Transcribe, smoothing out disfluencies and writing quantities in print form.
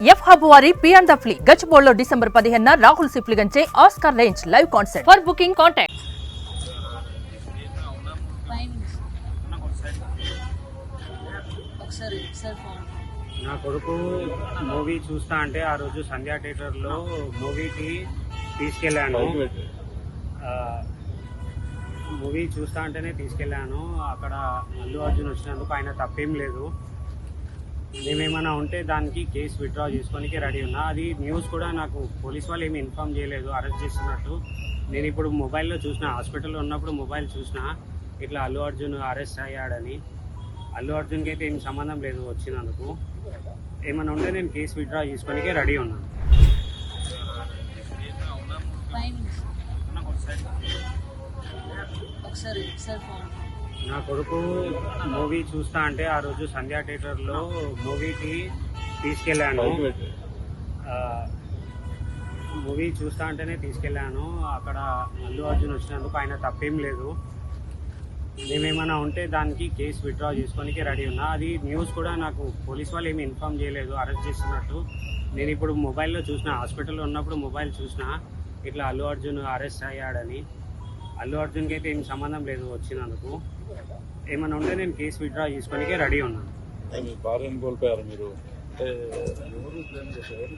F hub వారి పియాన్ ద ఫ్లీ గచ్చిబౌలిలో డిసెంబర్ 15న రాహుల్ సిప్లిగంచే Oscar range live concert. For booking contact. నా కొడుకు మూవీ చూస్తా అంటే ఆ రోజు సంధ్యా థియేటర్లో మూవీకి తీసుకెళ్ళాను. మూవీ చూస్తా అంటేనే తీసుకెళ్ళాను. అక్కడ అల్లు అర్జున్ వచ్చినందుకు ఆయన తప్పేం లేదు. మేమేమైనా ఉంటే దానికి కేసు విత్డ్రా చేసుకోనికి రెడీ ఉన్నా. అది న్యూస్ కూడా నాకు పోలీస్ వాళ్ళు ఏమి ఇన్ఫామ్ చేయలేదు అరెస్ట్ చేస్తున్నట్టు. నేను ఇప్పుడు మొబైల్లో చూసిన, హాస్పిటల్లో ఉన్నప్పుడు మొబైల్ చూసిన ఇట్లా అల్లు అర్జున్ అరెస్ట్ అయ్యాడని. అల్లు అర్జున్కి అయితే ఏం సంబంధం లేదు వచ్చినందుకు. ఏమైనా ఉంటే నేను కేసు విత్డ్రా చేసుకోనికే రెడీ ఉన్నాను. నా కొడుకు మూవీ చూస్తా అంటే ఆ రోజు సంధ్యా థియేటర్లో మూవీకి తీసుకెళ్ళాను. మూవీ చూస్తా అంటేనే తీసుకెళ్ళాను. అక్కడ అల్లు అర్జున్ వచ్చినందుకు ఆయన తప్పేం లేదు. మేమేమైనా ఉంటే దానికి కేసు విత్డ్రా చేసుకోనికి రెడీ ఉన్నా. అది న్యూస్ కూడా నాకు పోలీస్ వాళ్ళు ఏమి ఇన్ఫామ్ చేయలేదు అరెస్ట్ చేస్తున్నట్టు. నేను ఇప్పుడు మొబైల్లో చూసిన, హాస్పిటల్లో ఉన్నప్పుడు మొబైల్ చూసిన ఇట్లా అల్లు అర్జున్ అరెస్ట్ అయ్యాడని. అల్లు అర్జున్కి అయితే ఏం సంబంధం లేదు వచ్చినందుకు. ఏమైనా ఉంటే నేను కేసు విత్డ్రా చేసుకోనికే రెడీ ఉన్నాను. భార్యను కోల్పోయారు మీరు అంటే ఎవరు ప్లాన్ చేశారు?